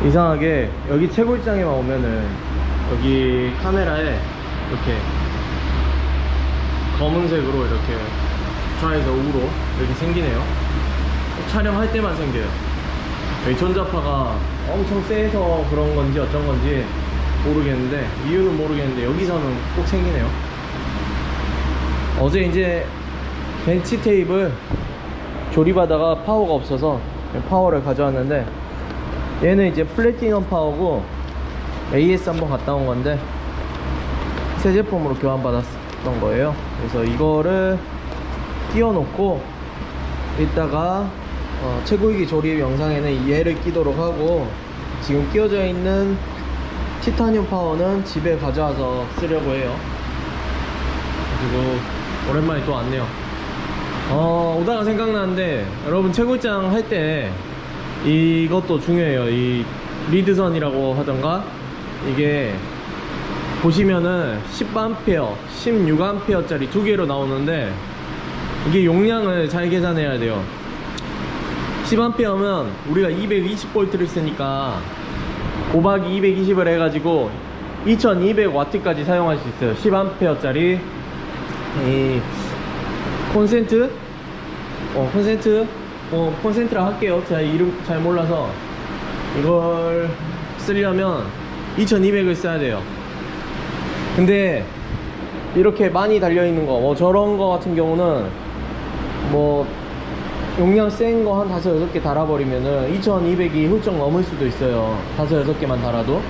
이상하게 여기 채굴장에만 오면은 여기 카메라에 이렇게 검은색으로 이렇게 좌에서 우로 이렇게 생기네요. 촬영할 때만 생겨요. 여기 전자파가 엄청 세서 그런 건지 어쩐 건지 모르겠는데, 이유는 모르겠는데 여기서는 꼭 생기네요. 어제 이제 벤치 테이블 조립하다가 파워가 없어서 파워를 가져왔는데, 얘는 이제 플래티넘 파워고 AS 한번 갔다 온 건데 새 제품으로 교환 받았던 거예요. 그래서 이거를 끼워 놓고 이따가 채굴기 조립 영상에는 얘를 끼도록 하고, 지금 끼워져 있는 티타늄 파워는 집에 가져와서 쓰려고 해요. 그리고 오랜만에 또 왔네요. 오다가 생각나는데, 여러분 채굴장 할 때 이것도 중요해요. 이 리드선이라고 하던가, 이게 보시면은 10A, 16A 짜리 두 개로 나오는데, 이게 용량을 잘 계산해야 돼요. 10A면 우리가 220V를 쓰니까 곱하기 220을 해가지고 2200W까지 사용할 수 있어요. 10A 짜리 이 콘센트라 할게요. 제가 이름 잘 몰라서. 이걸 쓰려면 2200을 써야 돼요. 근데 이렇게 많이 달려있는 거, 저런 거 같은 경우는 용량 센 거 한 5, 6개 달아버리면은 2200이 훌쩍 넘을 수도 있어요. 5, 6개만 달아도.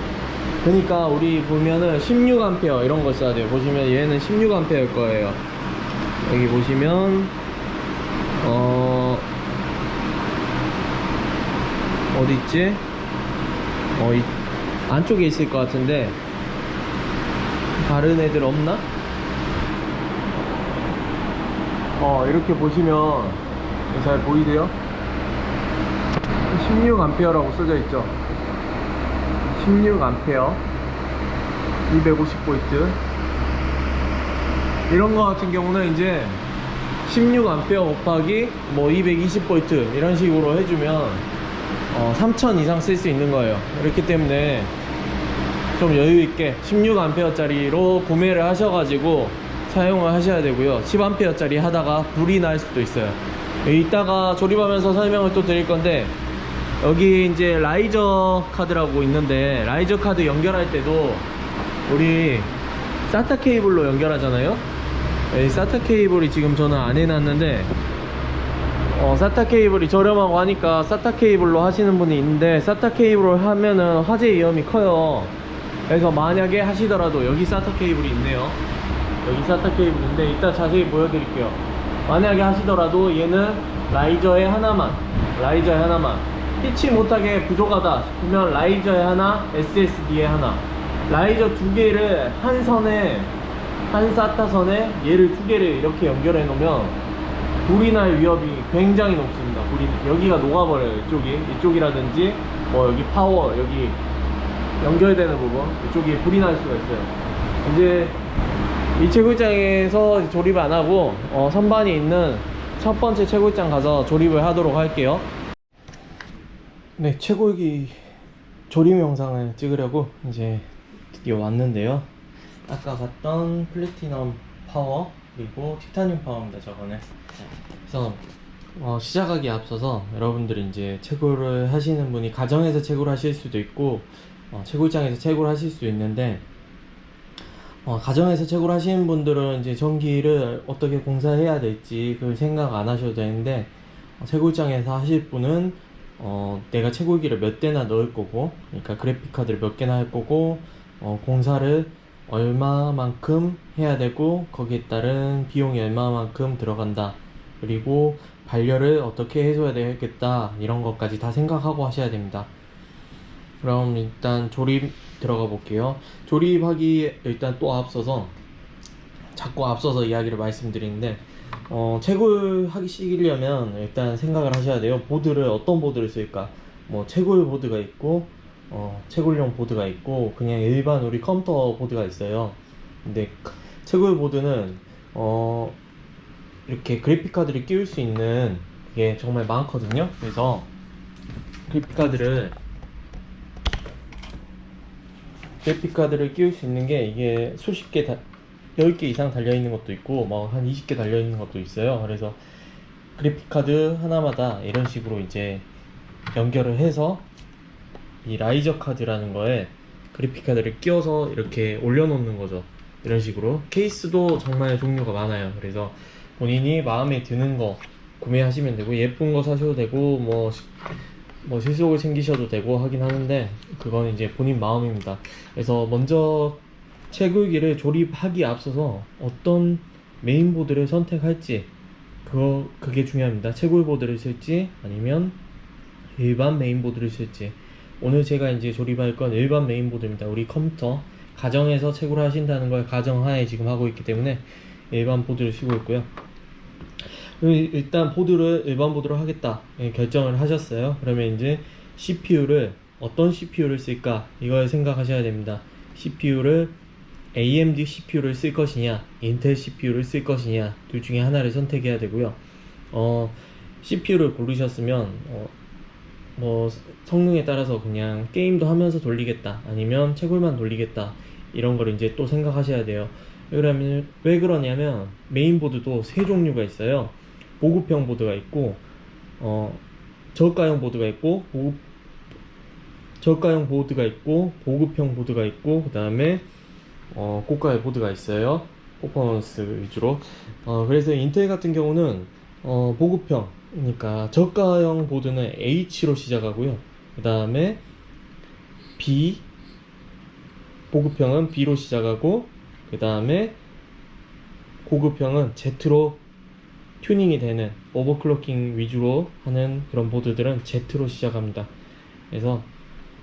그러니까 우리 보면은 16A 이런 걸 써야 돼요. 보시면 얘는 16A일 거예요. 여기 보시면 어디 있지? 이 안쪽에 있을 것 같은데, 다른 애들 없나? 이렇게 보시면 잘 보이세요? 16A라고 써져 있죠. 16A 250V 이런 거 같은 경우는 이제 16A 곱하기 220V 이런 식으로 해주면 3000 이상 쓸 수 있는 거예요. 그렇기 때문에 좀 여유있게 16A 짜리로 구매를 하셔가지고 사용을 하셔야 되고요. 10A 짜리 하다가 불이 날 수도 있어요. 이따가 조립하면서 설명을 또 드릴 건데, 여기 이제 라이저 카드라고 있는데, 라이저 카드 연결할 때도 우리 사타 케이블로 연결하잖아요. 이 사타 케이블이 지금 저는 안 해놨는데, 사타 케이블이 저렴하고 하니까 사타 케이블로 하시는 분이 있는데, 사타 케이블로 하면은 화재 위험이 커요. 그래서 만약에 하시더라도, 여기 사타 케이블이 있네요. 여기 사타 케이블인데 이따 자세히 보여드릴게요. 만약에 하시더라도 얘는 라이저에 하나만 피치 못하게 부족하다 싶으면 라이저에 하나, SSD에 하나, 라이저 두 개를 한 선에, 한 사타선에 얘를 두 개를 이렇게 연결해 놓으면 불이 날 위험이 굉장히 높습니다. 여기가 녹아버려요. 이쪽이라든지 여기 파워, 여기 연결되는 부분, 이쪽이 불이 날 수가 있어요. 이제 이 채굴장에서 조립을 안 하고 선반이 있는 첫 번째 채굴장 가서 조립을 하도록 할게요. 네, 채굴기 조립 영상을 찍으려고 이제 드디어 왔는데요. 아까 봤던 플래티넘 파워 그리고 티타늄 파워입니다, 저거는. 그래서 시작하기에 앞서서 여러분들이 이제 채굴을 하시는 분이 가정에서 채굴하실 수도 있고 채굴장에서 채굴하실 수도 있는데, 가정에서 채굴하시는 분들은 이제 전기를 어떻게 공사해야 될지 그걸 생각 안 하셔도 되는데, 채굴장에서 하실 분은 내가 채굴기를 몇 대나 넣을 거고, 그러니까 그래픽카드를 몇 개나 할 거고, 공사를 얼마만큼 해야 되고, 거기에 따른 비용이 얼마만큼 들어간다, 그리고 반려를 어떻게 해줘야 되겠다, 이런 것까지 다 생각하고 하셔야 됩니다. 그럼 일단 조립 들어가 볼게요. 조립하기 일단 또 자꾸 앞서서 이야기를 말씀드리는데, 채굴하기 시키려면 일단 생각을 하셔야 돼요. 보드를 어떤 보드를 쓸까? 채굴 보드가 있고 채굴용 보드가 있고 그냥 일반 우리 컴퓨터 보드가 있어요. 근데 채굴 보드는 이렇게 그래픽카드를 끼울 수 있는 게 정말 많거든요. 그래서 그래픽카드를 그래픽카드를 끼울 수 있는 게 이게 수십 개 10개 이상 달려있는 것도 있고 뭐 한 20개 달려있는 것도 있어요. 그래서 그래픽카드 하나마다 이런 식으로 이제 연결을 해서 이 라이저 카드라는 거에 그래픽카드를 끼워서 이렇게 올려놓는 거죠. 이런 식으로 케이스도 정말 종류가 많아요. 그래서 본인이 마음에 드는 거 구매하시면 되고, 예쁜 거 사셔도 되고 뭐 실속을 챙기셔도 되고 하긴 하는데, 그건 이제 본인 마음입니다. 그래서 먼저 채굴기를 조립하기에 앞서서 어떤 메인보드를 선택할지 그게 중요합니다. 채굴보드를 쓸지 아니면 일반 메인보드를 쓸지. 오늘 제가 이제 조립할 건 일반 메인보드입니다. 우리 컴퓨터 가정에서 채굴 하신다는 걸 가정하에 지금 하고 있기 때문에 일반 보드를 쓰고 있고요. 일단 보드를 일반 보드로 하겠다 결정을 하셨어요. 그러면 이제 CPU를 어떤 CPU를 쓸까 이걸 생각하셔야 됩니다. CPU를 AMD CPU를 쓸 것이냐 인텔 CPU를 쓸 것이냐 둘 중에 하나를 선택해야 되고요. CPU를 고르셨으면 뭐 성능에 따라서 그냥 게임도 하면서 돌리겠다 아니면 채굴만 돌리겠다 이런 걸 이제 또 생각하셔야 돼요. 왜 그러냐면 메인보드도 세 종류가 있어요. 보급형 보드가 있고 저가형 보드가 있고 저가형 보드가 있고 보급형 보드가 있고 그 다음에 고가의 보드가 있어요. 퍼포먼스 위주로. 그래서 인텔 같은 경우는 보급형 그러니까 저가형 보드는 H로 시작하고요. 그 다음에 B 보급형은 B로 시작하고 그 다음에 고급형은 Z로 튜닝이 되는 오버클럭킹 위주로 하는 그런 보드들은 Z로 시작합니다. 그래서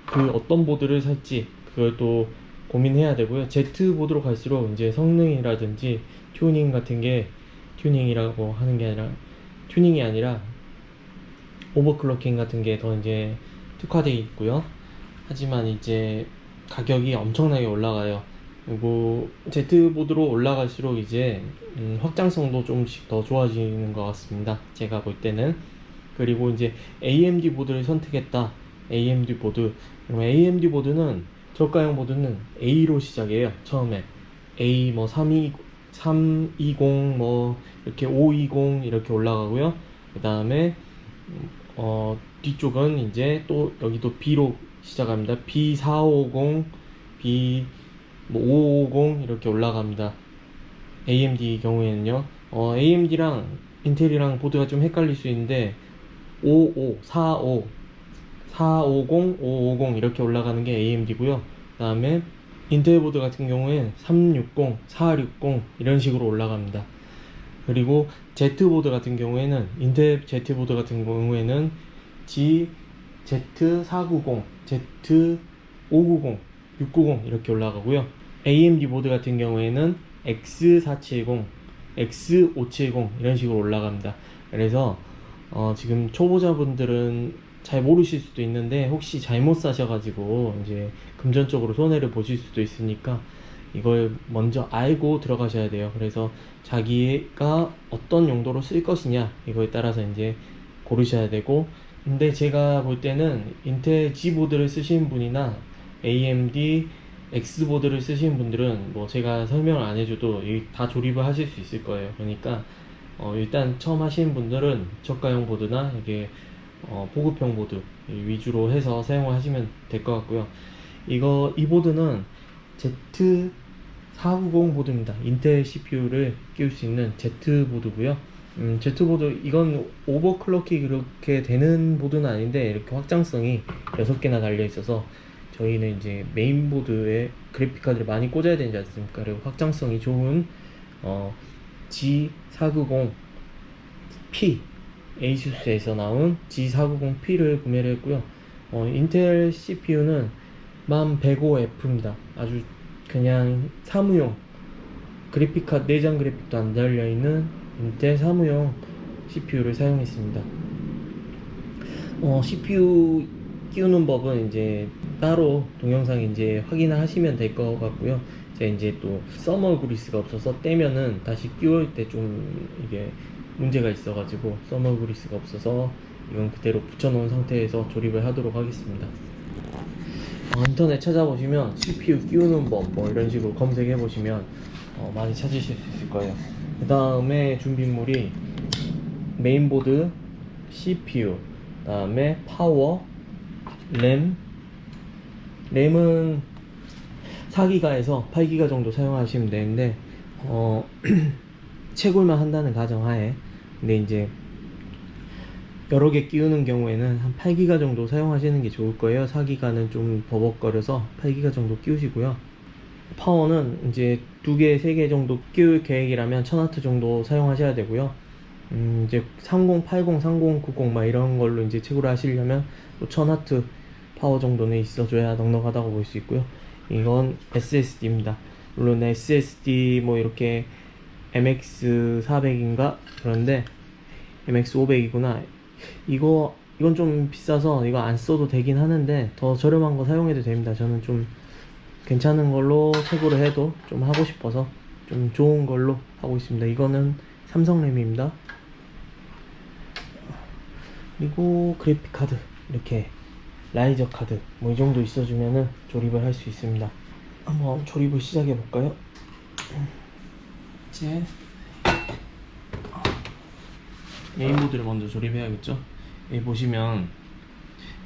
그 어떤 보드를 살지 그걸 또 고민해야 되고요. Z 보드로 갈수록 이제 성능이라든지 튜닝 같은 게 튜닝이라고 하는 게 아니라 튜닝이 아니라 오버클럭킹 같은 게 더 이제 특화되어 있고요. 하지만 이제 가격이 엄청나게 올라가요. 그리고 Z보드로 올라갈수록 이제 확장성도 조금씩 더 좋아지는 것 같습니다. 제가 볼 때는. 그리고 이제 AMD 보드를 선택했다. AMD 보드. 그러면 AMD 보드는 저가형 보드는 A로 시작해요. 처음에 A 뭐 320 뭐 이렇게 520 이렇게 올라가고요. 그 다음에 뒤쪽은 이제 또 여기도 B로 시작합니다. B450 B 뭐 550 이렇게 올라갑니다. AMD 경우에는요. AMD랑 인텔이랑 보드가 좀 헷갈릴 수 있는데 55, 45, 450, 550 이렇게 올라가는 게 AMD고요. 그 다음에 인텔 보드 같은 경우에 360, 460 이런 식으로 올라갑니다. 그리고 Z보드 같은 경우에는 인텔 Z보드 같은 경우에는 Z490, Z590, 690 이렇게 올라가고요. AMD 보드 같은 경우에는 X470, X570 이런 식으로 올라갑니다. 그래서 지금 초보자분들은 잘 모르실 수도 있는데 혹시 잘못 사셔가지고 이제 금전적으로 손해를 보실 수도 있으니까 이걸 먼저 알고 들어가셔야 돼요. 그래서 자기가 어떤 용도로 쓸 것이냐 이거에 따라서 이제 고르셔야 되고, 근데 제가 볼 때는 인텔 G보드를 쓰시는 분이나 AMD X보드를 쓰시는 분들은 뭐 제가 설명을 안 해줘도 다 조립을 하실 수 있을 거예요. 그러니까 일단 처음 하시는 분들은 저가형 보드나 이게 보급형 보드 위주로 해서 사용을 하시면 될 것 같고요. 이 보드는 Z490 보드입니다. 인텔 CPU를 끼울 수 있는 Z 보드고요. Z보드 이건 오버클럭이 그렇게 되는 보드는 아닌데 이렇게 확장성이 6개나 달려 있어서 저희는 이제 메인보드에 그래픽카드를 많이 꽂아야 되지 않습니까? 그리고 확장성이 좋은 G490P 에이수스에서 나온 G490P를 구매를 했고요. 인텔 CPU는 10105F입니다. 아주 그냥 사무용 그래픽카드 내장 그래픽도 안 달려있는 인텔 사무용 CPU를 사용했습니다. CPU 끼우는 법은 이제 따로 동영상 이제 확인을 하시면 될 것 같고요. 제가 이제 또 서머 그리스가 없어서 떼면은 다시 끼울 때 좀 이게 문제가 있어가지고 서머 그리스가 없어서 이건 그대로 붙여놓은 상태에서 조립을 하도록 하겠습니다. 인터넷 찾아보시면 CPU 끼우는 법 뭐 이런 식으로 검색해 보시면 많이 찾으실 수 있을 거예요. 그 다음에 준비물이 메인보드, CPU, 그 다음에 파워, 램은 4기가에서 8기가 정도 사용하시면 되는데 채굴만 한다는 가정하에, 근데 이제 여러 개 끼우는 경우에는 한 8기가 정도 사용하시는 게 좋을 거예요. 4기가는 좀 버벅거려서 8기가 정도 끼우시고요. 파워는 이제 2개, 3개 정도 끼울 계획이라면 1000W 정도 사용하셔야 되고요. 이제 3080, 3090 막 이런 걸로 이제 채굴을 하시려면 또 1000W 파워 정도는 있어줘야 넉넉하다고 볼 수 있고요. 이건 SSD입니다. 물론 SSD 뭐 이렇게 MX400인가 그런데 MX500이구나. 이건 좀 비싸서 이거 안 써도 되긴 하는데 더 저렴한 거 사용해도 됩니다. 저는 좀 괜찮은 걸로 채굴을 해도 좀 하고 싶어서 좀 좋은 걸로 하고 있습니다. 이거는 삼성램입니다. 그리고 그래픽 카드, 이렇게 라이저 카드 뭐 이 정도 있어주면은 조립을 할 수 있습니다. 한번 조립을 시작해 볼까요? 이제 메인보드를 먼저 조립해야겠죠. 여기 보시면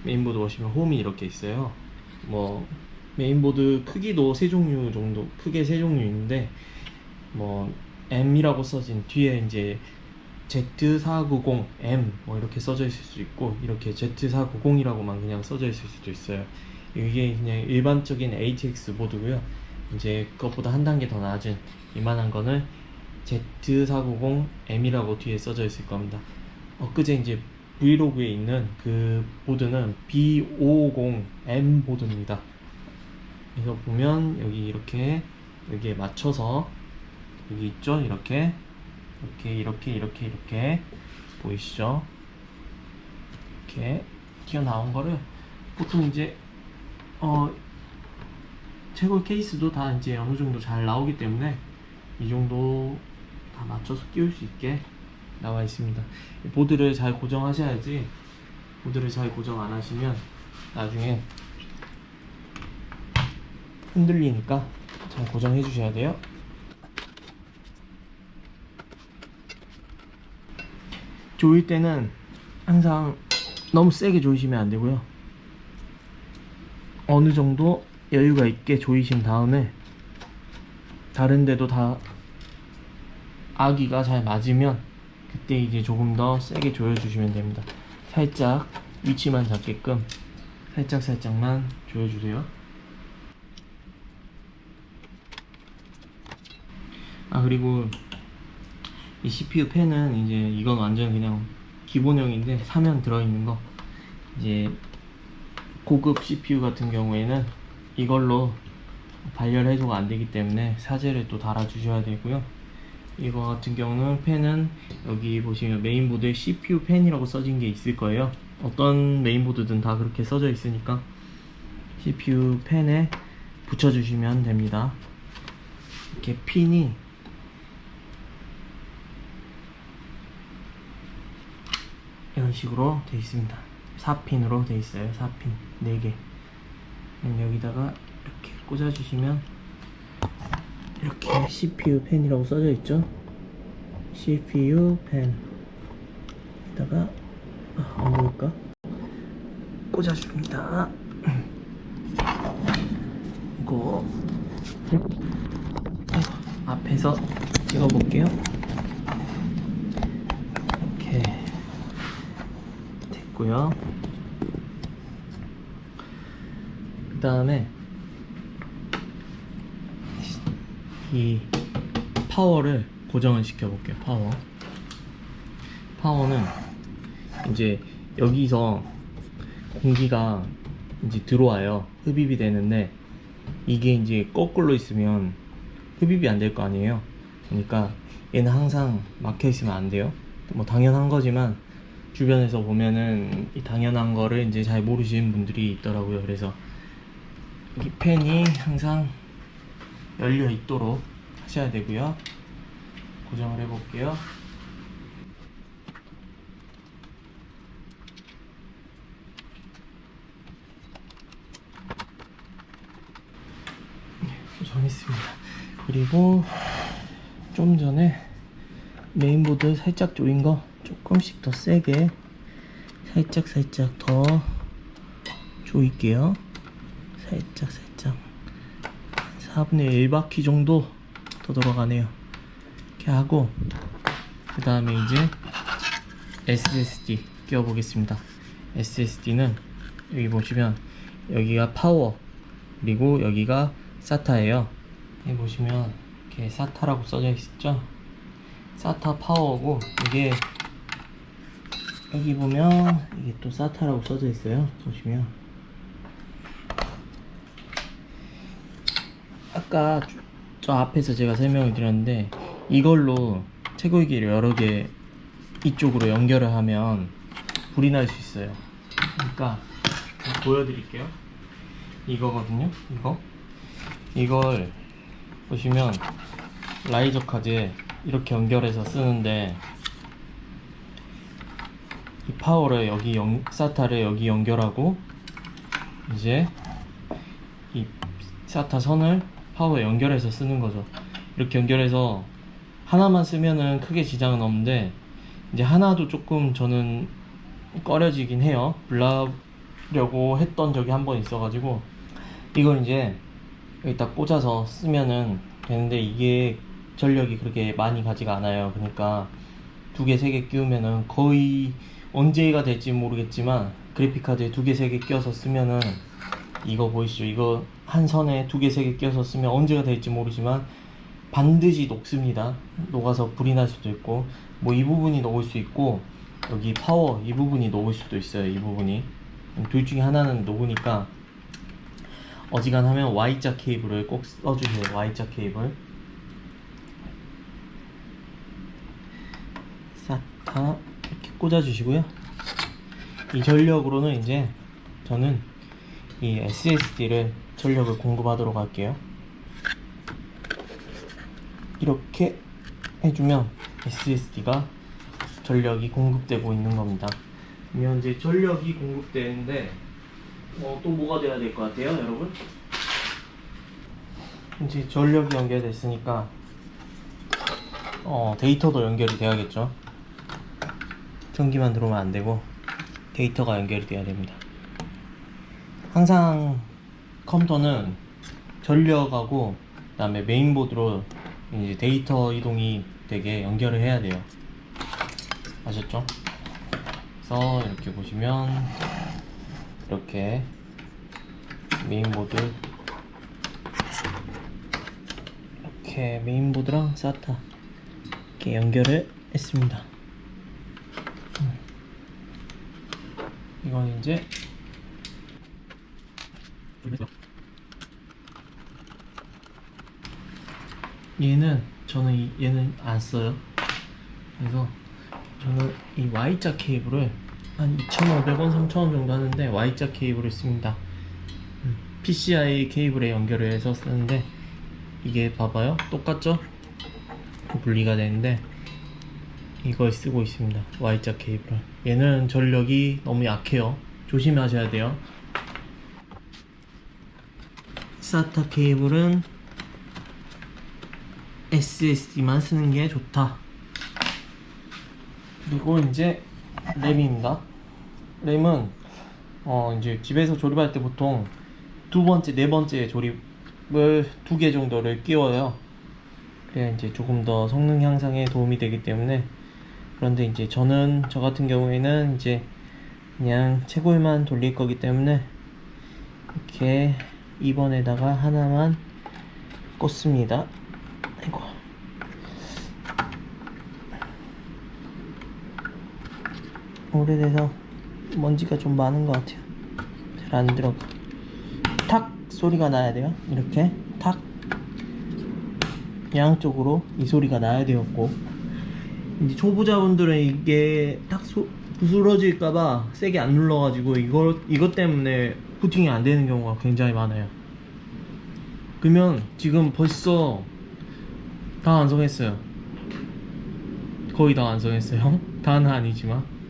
메인보드 보시면 홈이 이렇게 있어요. 뭐 메인보드 크기도 세 종류 정도, 크게 세 종류 있는데 뭐 M이라고 써진 뒤에 이제 Z490M 뭐 이렇게 써져 있을 수 있고, 이렇게 Z490이라고만 그냥 써져 있을 수도 있어요. 이게 그냥 일반적인 ATX 보드고요. 이제 그것보다 한 단계 더 낮은 이만한 거는 Z490M이라고 뒤에 써져 있을 겁니다. 엊그제 이제 브이로그에 있는 그 보드는 B550M 보드입니다. 그래서 보면 여기 이렇게 여기에 맞춰서 여기 있죠? 이렇게 보이시죠? 이렇게 튀어나온 거를 보통 이제 채굴 케이스도 다 이제 어느 정도 잘 나오기 때문에 이 정도 다 맞춰서 끼울 수 있게 나와 있습니다. 보드를 잘 고정하셔야지, 보드를 잘 고정 안 하시면 나중에 흔들리니까 잘 고정해 주셔야 돼요. 조일 때는 항상 너무 세게 조이시면 안 되고요. 어느 정도 여유가 있게 조이신 다음에 다른 데도 다 아기가 잘 맞으면 그때 이제 조금 더 세게 조여주시면 됩니다. 살짝 위치만 잡게끔 살짝만 조여주세요. 그리고 이 CPU 펜은 이제 이건 완전 그냥 기본형인데 사면 들어있는 거, 이제 고급 CPU 같은 경우에는 이걸로 발열 해소가 안 되기 때문에 사제를 또 달아 주셔야 되고요. 이거 같은 경우는 펜은 여기 보시면 메인보드에 CPU 펜이라고 써진 게 있을 거예요. 어떤 메인보드든 다 그렇게 써져 있으니까 CPU 펜에 붙여주시면 됩니다. 이렇게 핀이 이런 식으로 되어 있습니다. 4핀으로 되어 있어요. 4핀 4개. 여기다가 이렇게 꽂아주시면 이렇게 CPU 펜이라고 써져 있죠. CPU 펜 에다가 안 보일까? 꽂아줍니다. 이거 앞에서 찍어볼게요. 이렇게 됐고요. 그 다음에 이 파워를 고정을 시켜볼게요. 파워는 이제 여기서 공기가 이제 들어와요. 흡입이 되는데 이게 이제 거꾸로 있으면 흡입이 안 될 거 아니에요. 그러니까 얘는 항상 막혀 있으면 안 돼요. 뭐 당연한 거지만 주변에서 보면은 이 당연한 거를 이제 잘 모르시는 분들이 있더라고요. 그래서 이 펜이 항상 열려 있도록 하셔야 되고요. 고정을 해 볼게요. 했습니다. 그리고 좀 전에 메인보드 살짝 조인 거 조금씩 더 세게 살짝 더 조일게요. 살짝 4분의 1바퀴 정도 더 들어가네요. 이렇게 하고 그 다음에 이제 SSD 끼워 보겠습니다. SSD는 여기 보시면 여기가 파워 그리고 여기가 SATA예요. 여기 보시면 이렇게 SATA라고 써져 있죠. SATA 파워고 이게 여기 보면 이게 또 SATA라고 써져 있어요. 보시면 아까 저 앞에서 제가 설명을 드렸는데 이걸로 채굴기를 여러 개 이쪽으로 연결을 하면 불이 날 수 있어요. 그러니까 보여드릴게요. 이거거든요. 이걸 보시면 라이저 카드에 이렇게 연결해서 쓰는데 이 파워를 여기 SATA를 여기 연결하고 이제 이 SATA 선을 파워에 연결해서 쓰는 거죠. 이렇게 연결해서 하나만 쓰면은 크게 지장은 없는데 이제 하나도 조금 저는 꺼려지긴 해요. 불나려고 했던 적이 한 번 있어가지고 이걸 이제 여기다 꽂아서 쓰면은 되는데 이게 전력이 그렇게 많이 가지가 않아요. 그러니까 2개, 3개 끼우면은 거의 언제가 될지 모르겠지만 그래픽카드에 2개, 3개 끼워서 쓰면은 이거 보이시죠? 이거 한 선에 2개, 3개 끼워서 쓰면 언제가 될지 모르지만 반드시 녹습니다. 녹아서 불이 날 수도 있고 뭐 이 부분이 녹을 수 있고 여기 파워 이 부분이 녹을 수도 있어요. 이 부분이 둘 중에 하나는 녹으니까 어지간하면 Y자 케이블을 꼭 써주세요. Y자 케이블 SATA 이렇게 꽂아주시고요. 이 전력으로는 이제 저는 이 SSD를 전력을 공급하도록 할게요. 이렇게 해주면 SSD가 전력이 공급되고 있는 겁니다. 그러면 이제 전력이 공급되는데 또 뭐가 돼야 될 것 같아요, 여러분? 이제 전력이 연결됐으니까 데이터도 연결이 돼야겠죠. 전기만 들어오면 안 되고 데이터가 연결이 돼야 됩니다. 항상 컴퓨터는 전력하고 그 다음에 메인보드로 이제 데이터 이동이 되게 연결을 해야 돼요. 아셨죠? 그래서 이렇게 보시면 이렇게 메인보드 이렇게 메인보드랑 SATA 이렇게 연결을 했습니다. 이건 이제 얘는 안 써요. 그래서 저는 이 Y자 케이블을 한 2,500원, 3,000원 정도 하는데 Y자 케이블을 씁니다. PCI 케이블에 연결을 해서 쓰는데 이게 봐봐요. 똑같죠? 분리가 되는데 이걸 쓰고 있습니다. Y자 케이블을. 얘는 전력이 너무 약해요. 조심하셔야 돼요. SATA 케이블은 SSD만 쓰는 게 좋다. 그리고 이제 램입니다. 램은 이제 집에서 조립할 때 보통 두 번째, 네 번째 조립을 2개 정도를 끼워요. 그래야 이제 조금 더 성능 향상에 도움이 되기 때문에. 그런데 이제 저 같은 경우에는 이제 그냥 채굴만 돌릴 거기 때문에 이렇게 2번에다가 하나만 꽂습니다. 아이고. 오래돼서 먼지가 좀 많은 것 같아요. 잘 안 들어가. 탁 소리가 나야 돼요. 이렇게 탁 양쪽으로 이 소리가 나야 되었고, 이제 초보자분들은 이게 탁 부스러질까봐 세게 안 눌러가지고 이것 때문에 부팅이 안 되는 경우가 굉장히 많아요. 그러면 지금 벌써 다 완성했어요. 거의 다 완성했어요. 다는 아니지만.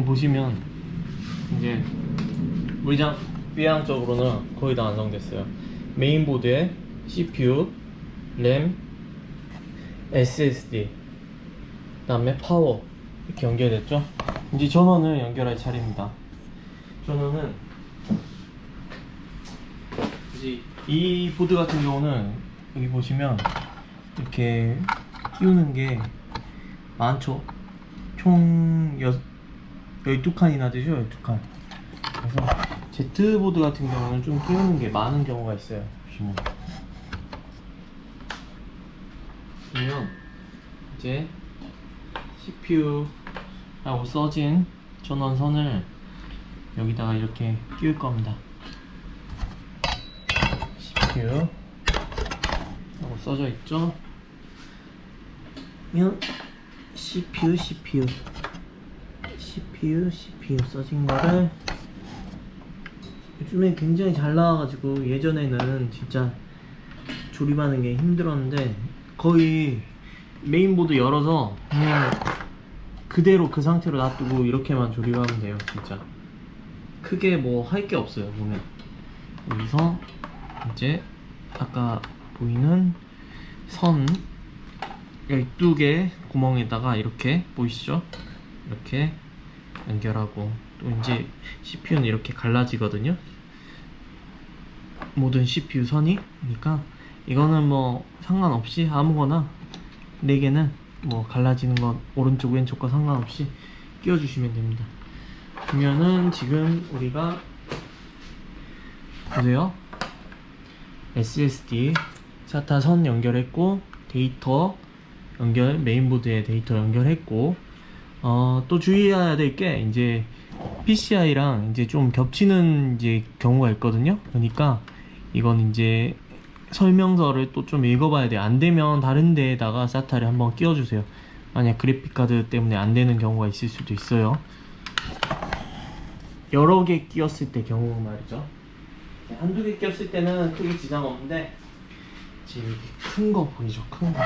보시면 이제 외장적으로는 거의 다 완성됐어요. 메인보드에 CPU, 램, SSD, 그 다음에 파워 이렇게 연결됐죠. 이제 전원을 연결할 차례입니다. 전원은 이제 이 보드 같은 경우는 여기 보시면 이렇게 끼우는 게 많죠. 총 12칸이나 되죠. 12칸. 그래서 Z보드 같은 경우는 좀 끼우는 게 많은 경우가 있어요. 보시면 그러면 이제 CPU라고 써진 전원선을 여기다가 이렇게 끼울 겁니다. CPU 라고 써져 있죠. 그러면 CPU 써진 거를 요즘에 굉장히 잘 나와가지고 예전에는 진짜 조립하는 게 힘들었는데 거의 메인보드 열어서 그냥 그대로 그 상태로 놔두고 이렇게만 조립하면 돼요. 진짜 크게 뭐 할 게 없어요. 보면 여기서 이제 아까 보이는 선 12개 구멍에다가 이렇게 보이시죠? 이렇게 연결하고 또 이제 CPU는 이렇게 갈라지거든요. 모든 CPU 선이. 그러니까 이거는 뭐 상관없이 아무거나 4개는 뭐 갈라지는 건 오른쪽 왼쪽과 상관없이 끼워주시면 됩니다. 그러면은 지금 우리가 보세요. SSD SATA 선 연결했고 데이터 연결, 메인보드에 데이터 연결했고 또 주의해야 될 게 이제 PCI랑 이제 좀 겹치는 이제 경우가 있거든요. 그러니까 이건 이제 설명서를 또 좀 읽어봐야 돼요. 안 되면 다른 데에다가 SATA를 한번 끼워주세요. 만약 그래픽카드 때문에 안 되는 경우가 있을 수도 있어요. 여러 개 끼웠을 때 경우 말이죠. 한두 개 끼웠을 때는 크게 지장 없는데 지금 큰 거 보이죠? 큰 거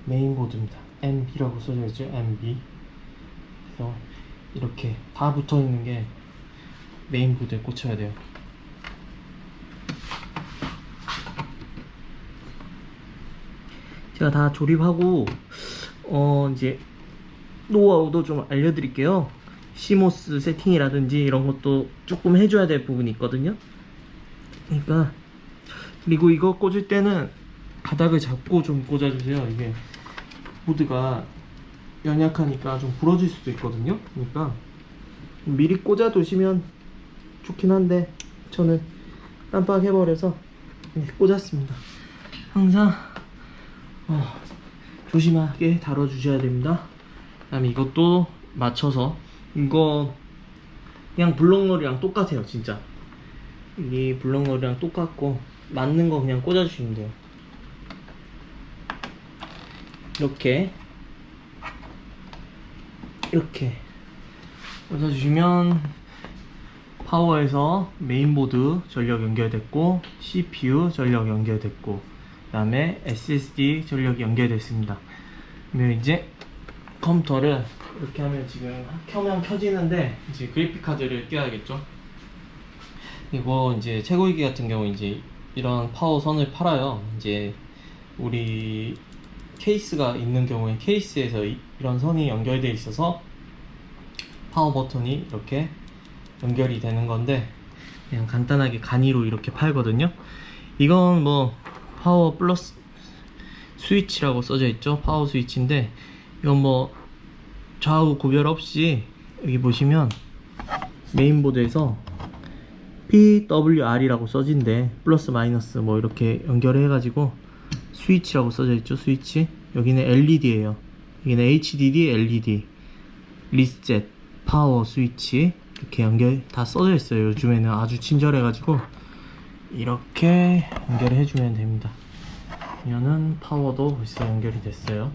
메인보드입니다. MB라고 써져 있죠. MB. 그래서 이렇게 다 붙어 있는 게 메인보드에 꽂혀야 돼요. 제가 다 조립하고 이제 노하우도 좀 알려드릴게요. CMOS 세팅이라든지 이런 것도 조금 해줘야 될 부분이 있거든요. 그러니까 그리고 이거 꽂을 때는 바닥을 잡고 좀 꽂아주세요. 이게 보드가 연약하니까 좀 부러질 수도 있거든요. 그러니까 미리 꽂아두시면 좋긴 한데 저는 깜빡해버려서 꽂았습니다. 항상 조심하게 다뤄주셔야 됩니다. 그 다음에 이것도 맞춰서 이거 그냥 블록놀이랑 똑같아요. 진짜 이 블록놀이랑 똑같고 맞는 거 그냥 꽂아주시면 돼요. 이렇게 꽂아주시면 파워에서 메인보드 전력 연결됐고 CPU 전력 연결됐고 그 다음에 SSD 전력이 연결됐습니다. 그러면 이제 컴퓨터를 이렇게 하면 지금 켜면 켜지는데 이제 그래픽카드를 껴야겠죠. 그리고 이제 채굴기 같은 경우 이제 이런 파워 선을 팔아요. 이제 우리 케이스가 있는 경우에 케이스에서 이런 선이 연결되어 있어서 파워 버튼이 이렇게 연결이 되는 건데 그냥 간단하게 간이로 이렇게 팔거든요. 이건 뭐 파워 플러스 스위치라고 써져 있죠. 파워 스위치인데 이건 뭐 좌우 구별 없이 여기 보시면 메인보드에서 PWR이라고 써진데 플러스 마이너스 뭐 이렇게 연결해 가지고 스위치라고 써져 있죠. 스위치. 여기는 LED예요. 여기는 HDD, LED, 리셋, 파워 스위치 이렇게 연결 다 써져 있어요. 요즘에는 아주 친절해 가지고 이렇게 연결을 해주면 됩니다. 그러면은 파워도 벌써 연결이 됐어요.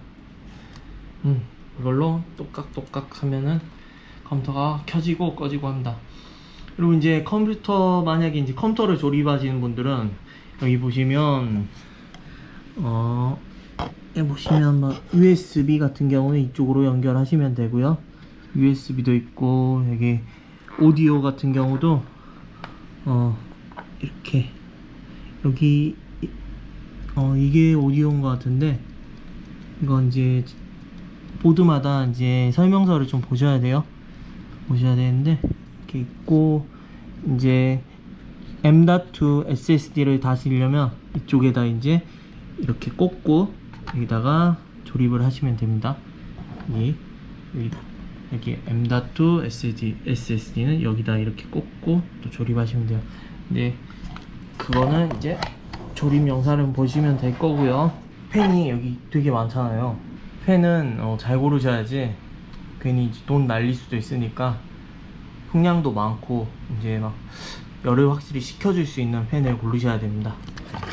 이걸로 똑깍똑깍 하면은 컴퓨터가 켜지고 꺼지고 합니다. 그리고 이제 컴퓨터 만약에 이제 컴퓨터를 조립하시는 분들은 여기 보시면 여기 보시면 뭐 USB 같은 경우는 이쪽으로 연결하시면 되고요. USB도 있고 여기 오디오 같은 경우도 이렇게 여기 이게 오디오인 것 같은데, 이건 이제 보드마다 이제 설명서를 좀 보셔야 돼요. 보셔야 되는데, 이렇게 있고, 이제 M.2 SSD를 다시려면 이쪽에다 이제 이렇게 꽂고 여기다가 조립을 하시면 됩니다. 여기 M.2 SSD는 여기다 이렇게 꽂고 또 조립하시면 돼요. 근데 그거는 이제 조립 영상을 보시면 될 거고요. 펜이 여기 되게 많잖아요. 펜은 잘 고르셔야지 괜히 돈 날릴 수도 있으니까 풍량도 많고 이제 막 열을 확실히 식혀줄 수 있는 펜을 고르셔야 됩니다.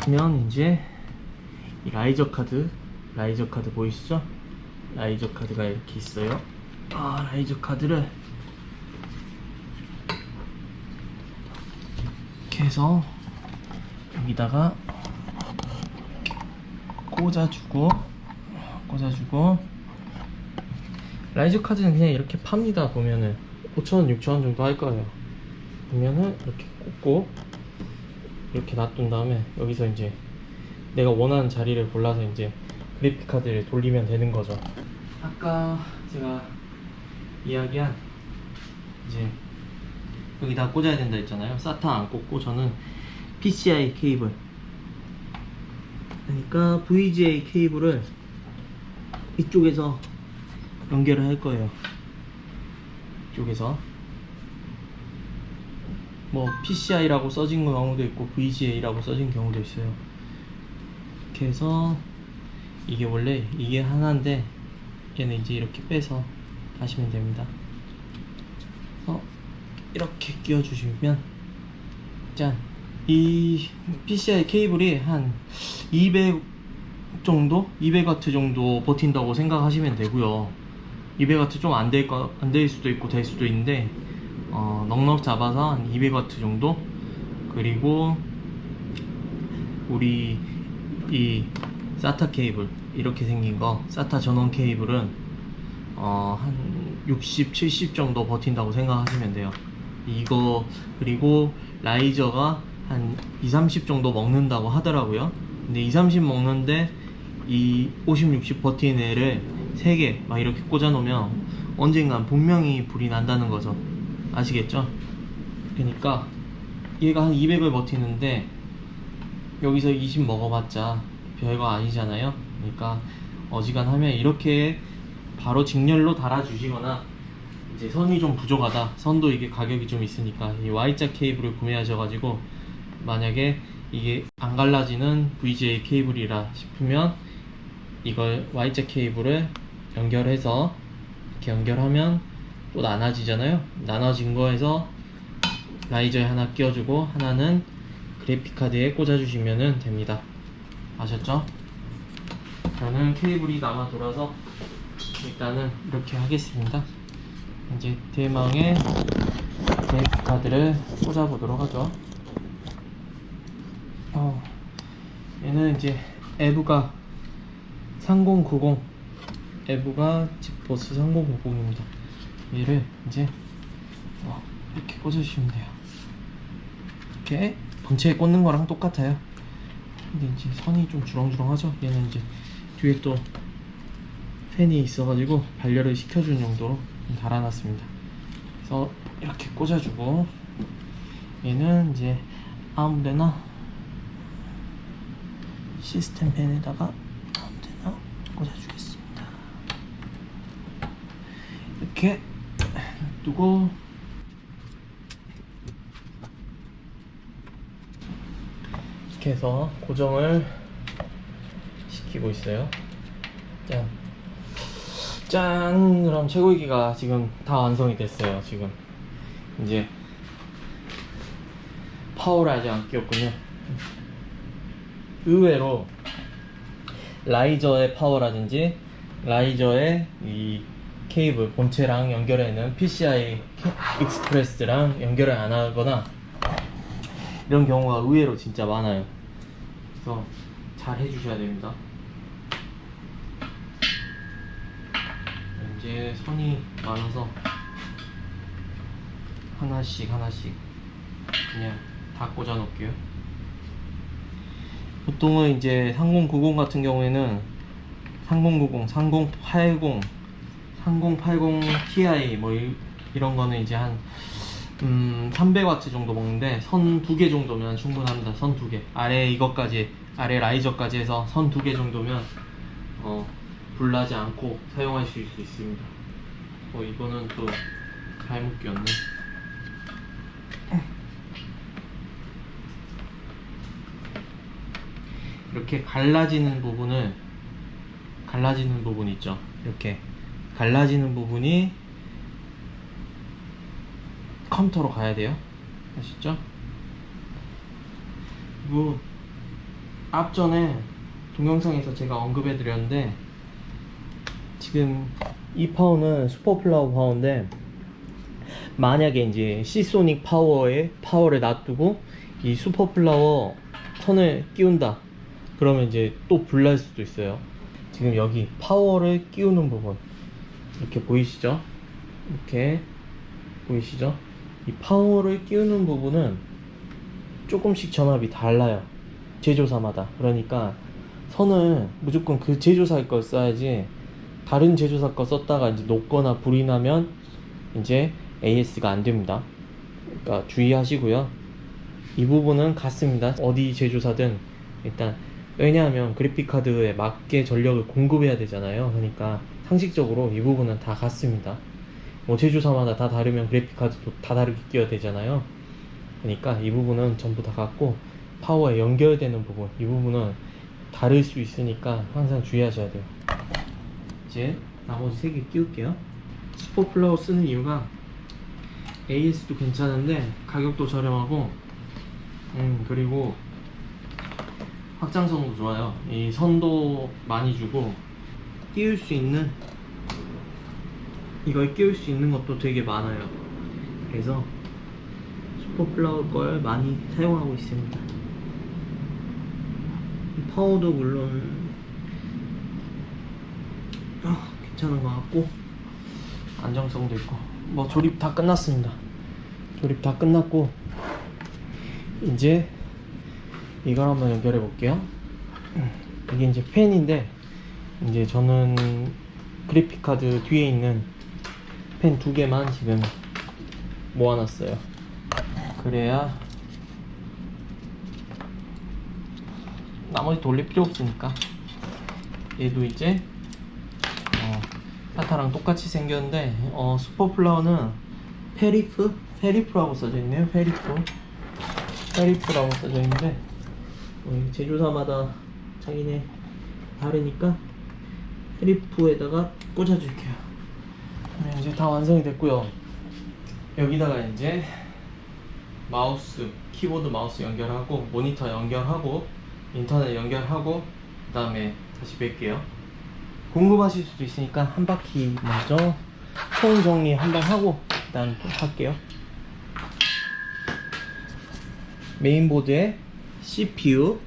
그러면 이제 이 라이저 카드 보이시죠? 라이저 카드가 이렇게 있어요. 라이저 카드를 이렇게 해서 여기다가 꽂아주고 라이저 카드는 그냥 이렇게 팝니다. 보면은 5,000원, 6,000원 정도 할 거예요. 보면은 이렇게 꽂고 이렇게 놔둔 다음에 여기서 이제 내가 원하는 자리를 골라서 이제 그래픽 카드를 돌리면 되는 거죠. 아까 제가 이야기한 이제 여기다 꽂아야 된다 했잖아요. SATA 안 꽂고 저는 PCI 케이블, 그러니까 VGA 케이블을 이쪽에서 연결을 할 거예요. 이쪽에서 뭐 PCI라고 써진 경우도 있고 VGA라고 써진 경우도 있어요. 이렇게 해서 이게 원래 이게 하나인데 얘는 이제 이렇게 빼서 하시면 됩니다. 그래서 이렇게 끼워주시면 짠! 이 PCI 케이블이 한 200 정도? 200W 정도 버틴다고 생각하시면 되고요. 200W 좀 안 될 수도 있고 될 수도 있는데 넉넉 잡아서 한 200W 정도. 그리고 우리 이 SATA 케이블 이렇게 생긴 거, SATA 전원 케이블은 한 60, 70 정도 버틴다고 생각하시면 돼요. 이거 그리고 라이저가 한 2, 30 정도 먹는다고 하더라고요. 근데 2, 30 먹는데 이 50, 60 버티는 애를 3개 막 이렇게 꽂아 놓으면 언젠간 분명히 불이 난다는 거죠. 아시겠죠? 그러니까 얘가 한 200을 버티는데 여기서 20 먹어봤자 별거 아니잖아요. 그러니까 어지간하면 이렇게 바로 직렬로 달아주시거나, 이제 선이 좀 부족하다, 선도 이게 가격이 좀 있으니까 이 Y자 케이블을 구매하셔가지고 만약에 이게 안 갈라지는 VGA 케이블이라 싶으면 이걸 Y자 케이블을 연결해서 이렇게 연결하면 또 나눠지잖아요. 나눠진 거에서 라이저에 하나 끼워주고 하나는 그래픽 카드에 꽂아주시면 됩니다. 아셨죠? 저는 케이블이 남아 돌아서 일단은 이렇게 하겠습니다. 이제 대망의 그래픽 카드를 꽂아보도록 하죠. 얘는 이제 에브가 3090, 에브가 지포스 3090입니다. 얘를 이제 이렇게 꽂아주시면 돼요. 이렇게 본체에 꽂는 거랑 똑같아요. 근데 이제 선이 좀 주렁주렁하죠. 얘는 이제 뒤에 또 팬이 있어가지고 발열을 시켜주는 용도로 달아놨습니다. 그래서 이렇게 꽂아주고, 얘는 이제 아무데나 시스템 팬에다가 아무데나 꽂아주겠습니다. 이렇게 두고 이렇게 해서 고정을 시키고 있어요. 짠! 그럼 채굴기가 지금 다 완성이 됐어요. 지금 이제 파워를 아직 안 끼웠군요. 의외로 라이저의 파워라든지 라이저의 이 케이블 본체랑 연결해있는 PCI 익스프레스랑 연결을 안 하거나 이런 경우가 의외로 진짜 많아요. 그래서 잘 해주셔야 됩니다. 이제 선이 많아서 하나씩 그냥 다 꽂아 놓을게요. 보통은 이제 3090 같은 경우에는 3090, 3080, 3080 Ti 뭐 이런 거는 이제 한 300W 정도 먹는데 선 2개 정도면 충분합니다. 선 2개. 아래 이것까지, 아래 라이저까지 해서 선 2개 정도면 불나지 않고 사용하실 수 있습니다. 이거는 또 잘못 끼웠네. 이렇게 갈라지는 부분 있죠. 이렇게 갈라지는 부분이 컴퓨터로 가야 돼요. 아시죠? 그리고 앞전에 동영상에서 제가 언급해 드렸는데, 지금 이 파워는 슈퍼플라워 파워인데, 만약에 이제 시소닉 파워를 놔두고 이 슈퍼플라워 선을 끼운다, 그러면 이제 또 불날 수도 있어요. 지금 여기 파워를 끼우는 부분 이렇게 보이시죠? 이렇게 보이시죠? 이 파워를 끼우는 부분은 조금씩 전압이 달라요, 제조사마다. 그러니까 선을 무조건 그 제조사 걸 써야지, 다른 제조사 거 썼다가 이제 녹거나 불이 나면 이제 AS가 안 됩니다. 그러니까 주의하시고요. 이 부분은 같습니다, 어디 제조사든. 일단 왜냐하면 그래픽카드에 맞게 전력을 공급해야 되잖아요. 그러니까 상식적으로 이 부분은 다 같습니다. 뭐 제조사마다 다 다르면 그래픽카드도 다 다르게 끼워야 되잖아요. 그러니까 이 부분은 전부 다 같고, 파워에 연결되는 부분, 이 부분은 다를 수 있으니까 항상 주의하셔야 돼요. 이제 나머지 3개 끼울게요. 슈퍼플라워 쓰는 이유가 AS도 괜찮은데 가격도 저렴하고, 그리고 확장성도 좋아요. 이 선도 많이 주고, 끼울 수 있는, 이걸 끼울 수 있는 것도 되게 많아요. 그래서 슈퍼플라워 걸 많이 사용하고 있습니다. 파워도 물론 괜찮은 것 같고, 안정성도 있고. 뭐 조립 다 끝났습니다. 조립 다 끝났고, 이제 이걸 한번 연결해 볼게요. 이게 이제 펜인데, 이제 저는 그래픽카드 뒤에 있는 펜 2개만 지금 모아놨어요. 그래야 나머지 돌릴 필요 없으니까. 얘도 이제 타타랑 똑같이 생겼는데, 슈퍼플라워는 페리프라고 써져 있네요. 페리프라고 써져 있는데, 제조사마다 자기네 다르니까 페리프에다가 꽂아줄게요. 네, 이제 다 완성이 됐고요. 여기다가 이제 마우스, 키보드 마우스 연결하고, 모니터 연결하고, 인터넷 연결하고, 그 다음에 다시 뵐게요. 궁금하실 수도 있으니까 한 바퀴 먼저 총 정리 한번 하고 그 다음 또 할게요. 메인보드에 CPU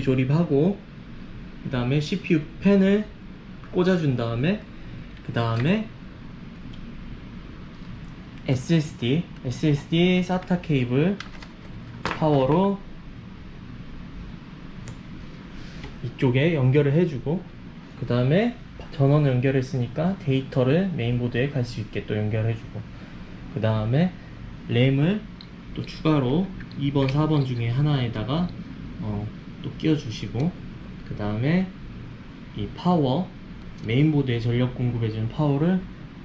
조립하고, 그 다음에 CPU 펜을 꽂아준 다음에, 그 다음에 SSD SATA 케이블 파워로 이쪽에 연결을 해주고, 그 다음에 전원을 연결했으니까 데이터를 메인보드에 갈 수 있게 또 연결해주고, 그 다음에 램을 또 추가로 2번 4번 중에 하나에다가 또 끼워주시고, 그 다음에 이 파워, 메인보드에 전력 공급해주는 파워를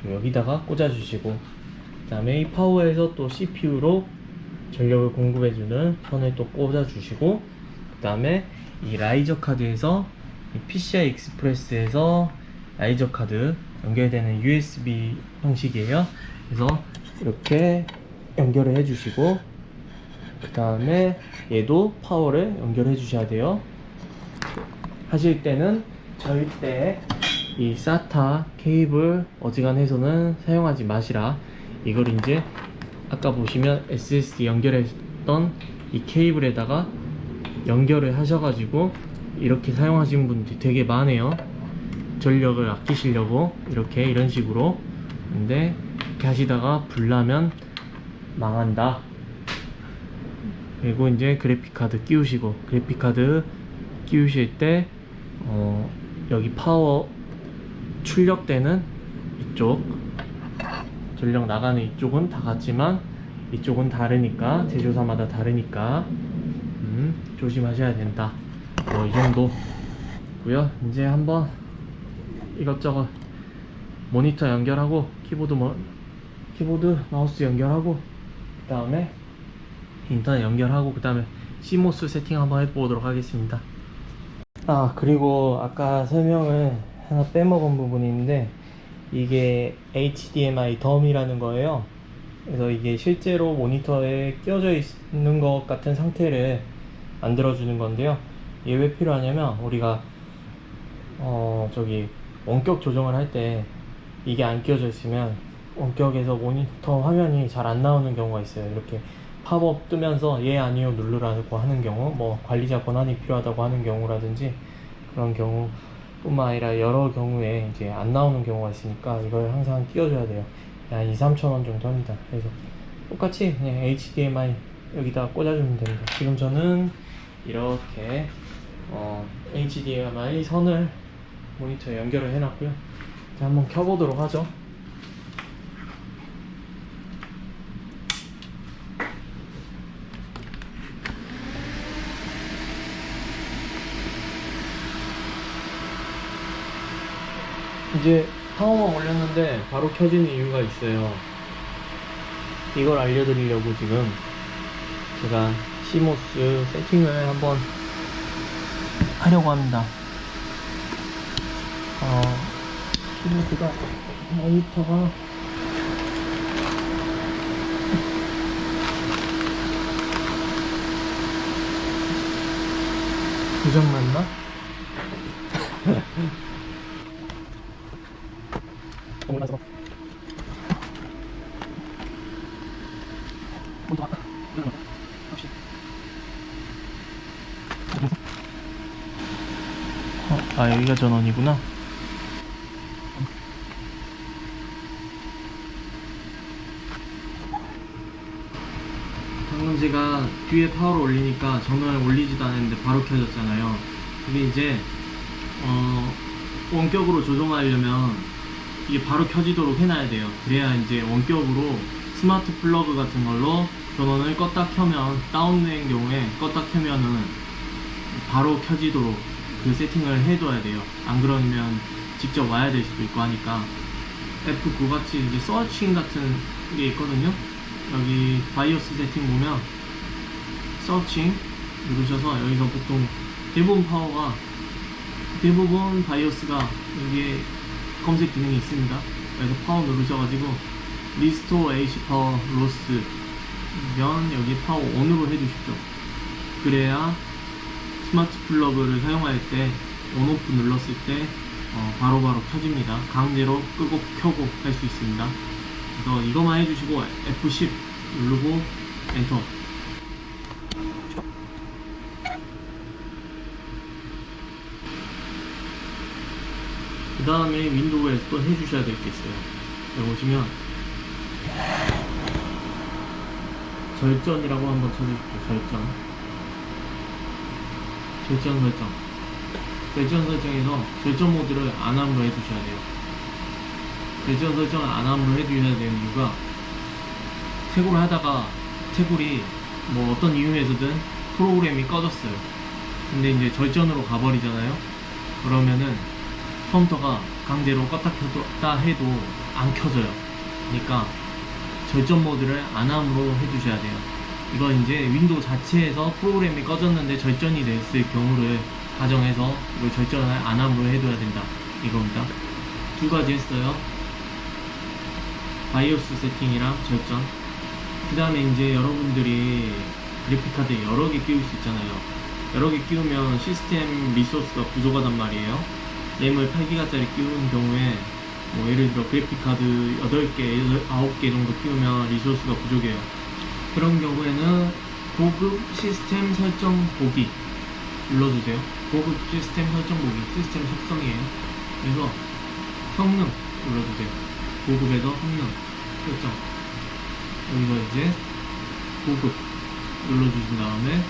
여기다가 꽂아주시고, 그 다음에 이 파워에서 또 CPU로 전력을 공급해주는 선을 또 꽂아주시고, 그 다음에 이 라이저 카드에서 PCI 익스프레스에서 라이저 카드 연결되는 USB 형식이에요. 그래서 이렇게 연결을 해주시고, 그 다음에 얘도 파워를 연결해 주셔야 돼요. 하실 때는 절대 이 SATA 케이블 어지간해서는 사용하지 마시라. 이걸 이제 아까 보시면 SSD 연결했던 이 케이블에다가 연결을 하셔가지고 이렇게 사용하시는 분들이 되게 많아요. 전력을 아끼시려고 이런 식으로. 근데 이렇게 하시다가 불나면 망한다. 그리고 이제 그래픽카드 끼우시고, 그래픽카드 끼우실 때 여기 파워 출력되는 이쪽, 전력 나가는 이쪽은 다 같지만 이쪽은 다르니까, 제조사마다 다르니까 조심하셔야 된다. 이 정도고요. 이제 한번 이것저것 모니터 연결하고, 키보드 마우스 연결하고, 그 다음에 인터넷 연결하고, 그 다음에 CMOS 세팅 한번 해보도록 하겠습니다. 그리고 아까 설명을 하나 빼먹은 부분이 있는데, 이게 HDMI 덤이라는 거예요. 그래서 이게 실제로 모니터에 끼워져 있는 것 같은 상태를 만들어주는 건데요. 이게 왜 필요하냐면, 우리가 원격 조정을 할 때 이게 안 끼워져 있으면 원격에서 모니터 화면이 잘 안 나오는 경우가 있어요. 이렇게 팝업 뜨면서 예 아니요 누르라고 하는 경우, 뭐 관리자 권한이 필요하다고 하는 경우라든지, 그런 경우 뿐만 아니라 여러 경우에 이제 안 나오는 경우가 있으니까 이걸 항상 끼워줘야 돼요. 한 2-3,000원 정도 합니다. 그래서 똑같이 그냥 HDMI 여기다 꽂아주면 됩니다. 지금 저는 이렇게 HDMI 선을 모니터에 연결을 해놨고요. 자, 한번 켜보도록 하죠. 이제 파워만 올렸는데 바로 켜지는 이유가 있어요. 이걸 알려드리려고 지금 제가 CMOS 세팅을 한번 하려고 합니다. 키보드가, 모니터가 고장났나? 올라서 먼저 왔다. 혹시 여기가 전원이구나. 방금 제가 뒤에 파워를 올리니까 전원을 올리지도 않았는데 바로 켜졌잖아요. 근데 이제 원격으로 조정하려면 이게 바로 켜지도록 해놔야 돼요. 그래야 이제 원격으로 스마트 플러그 같은 걸로 전원을 껐다 켜면, 다운된 경우에 껐다 켜면은 바로 켜지도록 그 세팅을 해둬야 돼요. 안 그러면 직접 와야 될 수도 있고 하니까. F9 같이 이제 서칭 같은 게 있거든요. 여기 바이오스 세팅 보면 서칭 누르셔서 여기서 보통 대부분 바이오스가 여기에 검색 기능이 있습니다. 그래서 파워 누르셔가지고 리스토어 AC 파워 로스 면 여기 파워 ON으로 해주십시오. 그래야 스마트 플러그를 사용할 때 ONOFF 눌렀을 때 바로바로 켜집니다. 강제로 끄고 켜고 할 수 있습니다. 그래서 이것만 해주시고 F10 누르고 엔터. 그 다음에 윈도우에서 또 해주셔야 될 게 있어요. 여기 보시면 절전이라고 한번 쳐주십시오. 절전 설정에서 절전 모드를 안함으로 해주셔야 돼요. 절전 설정을 안함으로 해주셔야 되는 이유가, 태굴을 하다가 태굴이 뭐 어떤 이유에서든 프로그램이 꺼졌어요. 근데 이제 절전으로 가버리잖아요. 그러면은 컴퓨터가 강제로 껐다 켰다 해도 안 켜져요. 그러니까 절전 모드를 안함으로 해주셔야 돼요. 이거 이제 윈도우 자체에서 프로그램이 꺼졌는데 절전이 됐을 경우를 가정해서 이걸 절전을 안함으로 해둬야 된다, 이겁니다. 두 가지 했어요. 바이오스 세팅이랑 절전. 그 다음에 이제 여러분들이 그래픽카드 여러 개 끼울 수 있잖아요. 여러 개 끼우면 시스템 리소스가 부족하단 말이에요. 램을 8기가짜리 끼우는 경우에 뭐 예를 들어 그래픽카드 8개, 9개 정도 끼우면 리소스가 부족해요. 그런 경우에는 고급 시스템 설정 보기 눌러주세요. 고급 시스템 설정 보기, 시스템 속성이에요. 그래서 성능 눌러주세요. 고급에서 성능 설정. 여기서 이제 고급 눌러주신 다음에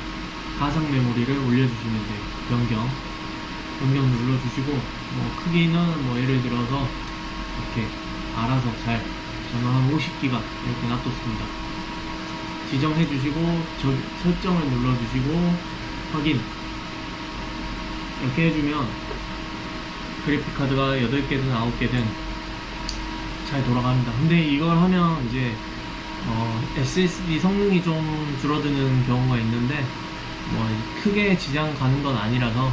가상 메모리를 올려주시면 돼요. 변경 눌러주시고, 뭐 크기는 뭐 예를 들어서 이렇게 알아서 잘, 저는 한 50기가 이렇게 놔뒀습니다. 지정해 주시고 설정을 눌러주시고 확인 이렇게 해주면 그래픽카드가 8개든 9개든 잘 돌아갑니다. 근데 이걸 하면 이제 SSD 성능이 좀 줄어드는 경우가 있는데 뭐 크게 지장 가는 건 아니라서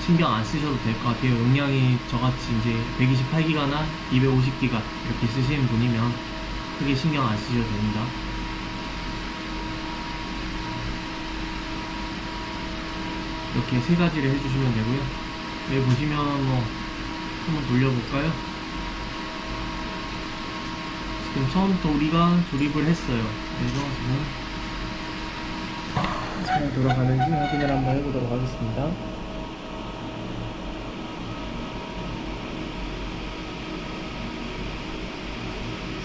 신경 안 쓰셔도 될 것 같아요. 용량이 저같이 이제 128기가나 250기가 이렇게 쓰시는 분이면 크게 신경 안 쓰셔도 됩니다. 이렇게 세 가지를 해주시면 되고요. 여기 보시면 뭐 한번 돌려볼까요? 지금 처음부터 우리가 조립을 했어요. 그래서 지금 잘 돌아가는지 확인을 한번 해보도록 하겠습니다.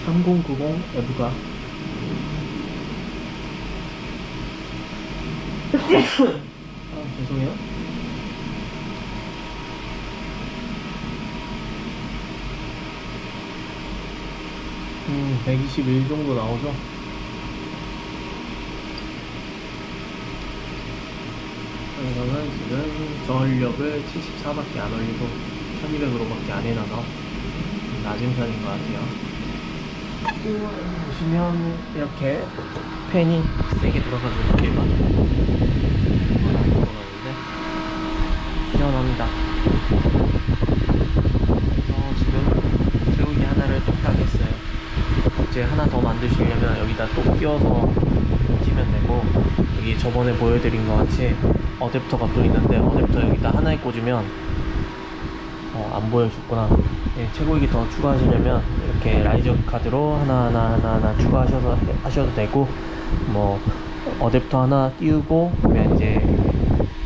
(3090) 에브가 죄송해요. 121 정도 나오죠. 이거는 지금 저전력을 74밖에 안 올리고 1200으로밖에 안 해놔서 낮은 편인 것 같아요. 보시면 이렇게 팬이 세게 돌아가는 소리가 돌아가는데 시원합니다. 지금 제우기 하나를 뚝딱 했어요. 이제 하나 더 만드시려면 여기다 또 끼워서 꽂으면 되고, 여기 저번에 보여드린 것 같이 어댑터가 또 있는데 어댑터 여기다 하나에 꽂으면 안 보여줬구나. 예, 최고위기 더 추가하시려면 이렇게 라이저 카드로 하나 추가하셔서 하셔도 되고, 뭐 어댑터 하나 띄우고 그러면 이제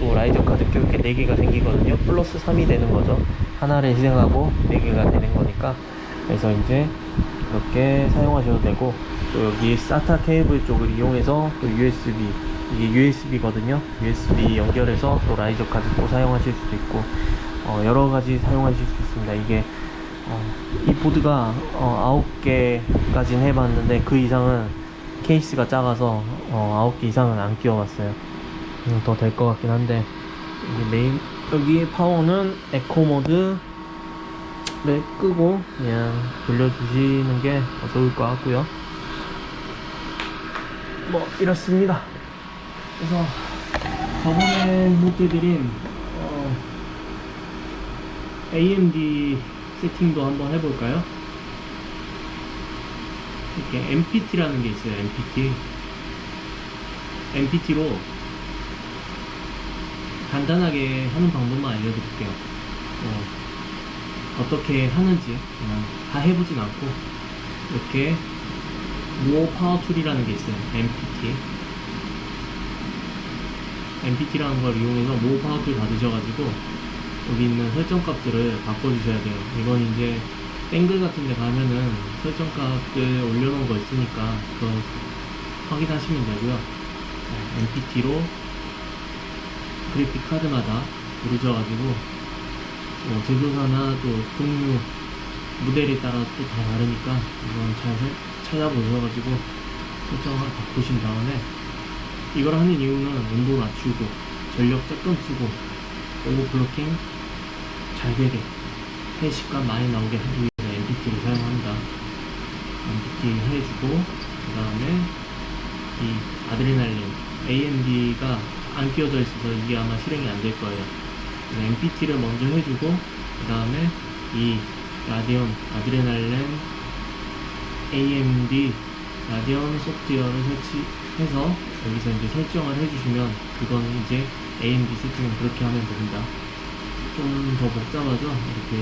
또 라이저 카드 끼울 게 4개가 생기거든요. 플러스 3이 되는 거죠. 하나를 희생하고 4개가 되는 거니까. 그래서 이제 그렇게 사용하셔도 되고, 또 여기 SATA 케이블 쪽을 이용해서 또 USB, 이게 USB거든요. USB 연결해서 또 라이저 카드 또 사용하실 수도 있고, 여러 가지 사용하실 수 있습니다. 이게 이 보드가 9개까지는 해봤는데 그 이상은 케이스가 작아서 9개 이상은 안 끼워봤어요. 더 될 것 같긴 한데, 여기 파워는 에코 모드를 끄고 그냥 돌려주시는 게 더 좋을 것 같고요. 뭐 이렇습니다. 그래서 저번에 못해드린 AMD 세팅도 한번 해볼까요? 이렇게 MPT라는 게 있어요. MPT로 간단하게 하는 방법만 알려드릴게요. 어떻게 하는지 그냥 다 해보진 않고, 이렇게 무어 파워 툴이라는 게 있어요. MPT라는 걸 이용해서 무어 파워 툴 받으셔가지고 여기 있는 설정 값들을 바꿔주셔야 돼요. 이건 이제 땡글 같은 데 가면은 설정 값들 올려놓은 거 있으니까 그거 확인하시면 되고요. MPT로 그래픽 카드마다 누르셔가지고 제조사나 또 종류 모델에 따라 또 다 다르니까 이건 잘 찾아보셔가지고 설정을 바꾸신 다음에, 이걸 하는 이유는 온도 낮추고 전력 조금 쓰고 오버클로킹 잘 되게 해시간 많이 나오게 하기 위해서 MPT를 사용합니다. MPT 해주고 그 다음에 이 아드레날린 AMD가 안 끼워져 있어서 이게 아마 실행이 안 될 거예요. MPT를 먼저 해주고 그 다음에 이 라디온 아드레날린 AMD 라디온 소프트웨어를 설치해서 여기서 이제 설정을 해주시면, 그거는 이제 AMD 세팅은 그렇게 하면 됩니다. 좀 더 복잡하죠? 이렇게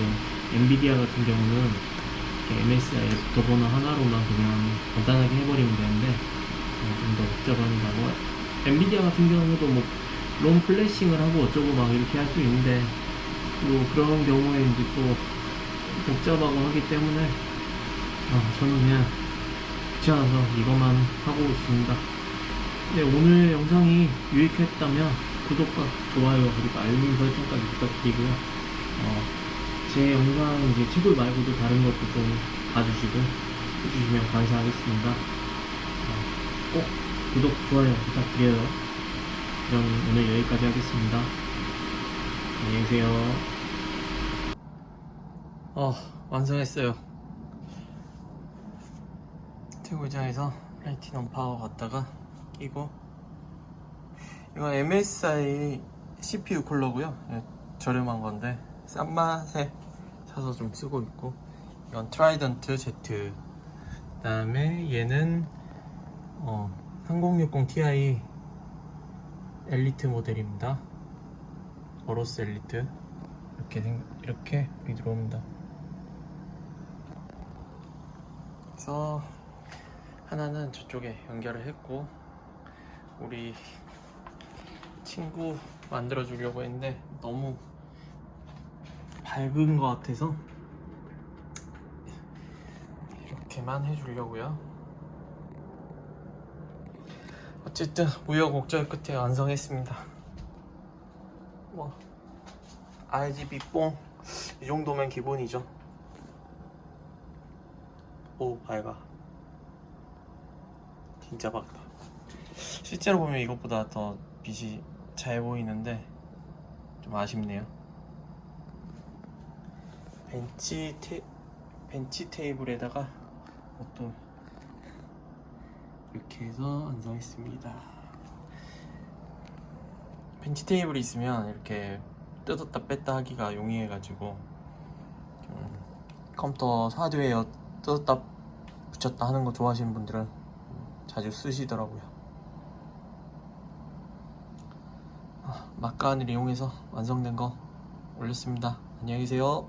엔비디아 같은 경우는 MSI 애프터 버너 하나로만 그냥 간단하게 해버리면 되는데 좀 더 복잡합니다. 뭐 엔비디아 같은 경우도 뭐 롬 플래싱을 하고 어쩌고 막 이렇게 할 수 있는데, 또 그런 경우에 이제 또 복잡하고 하기 때문에 저는 그냥 귀찮아서 이것만 하고 있습니다. 네, 오늘 영상이 유익했다면 구독과 좋아요 그리고 알림 설정까지 부탁드리고요. 제 영상 이제 채굴 말고도 다른 것도 좀 봐주시고 해주시면 감사하겠습니다. 꼭 구독, 좋아요 부탁드려요. 그럼 오늘 여기까지 하겠습니다. 안녕히 계세요. 완성했어요. 채굴장에서 플래티넘 파워 갖다가 끼고, 이건 MSI CPU 쿨러고요. 저렴한 건데 싼 맛에 사서 좀 쓰고 있고, 이건 트라이던트 Z, 그 다음에 얘는 3060 Ti 엘리트 모델입니다. 어로스 엘리트. 이렇게 불이 들어옵니다. 그래서 하나는 저쪽에 연결을 했고, 우리 친구 만들어 주려고 했는데 너무 밝은 것 같아서 이렇게만 해주려고요. 어쨌든 우여곡절 끝에 완성했습니다. 뭐 RGB 뽕 이 정도면 기본이죠. 오, 밝아. 진짜 밝다. 실제로 보면 이것보다 더 빛이 잘 보이는데 좀 아쉽네요. 벤치 테이블에다가 또 이렇게 해서 완성했습니다. 벤치 테이블이 있으면 이렇게 뜯었다 뺐다 하기가 용이해가지고, 컴퓨터 하드웨어 뜯었다 붙였다 하는 거 좋아하시는 분들은 자주 쓰시더라고요. 막간을 이용해서 완성된 거 올렸습니다. 안녕히 계세요.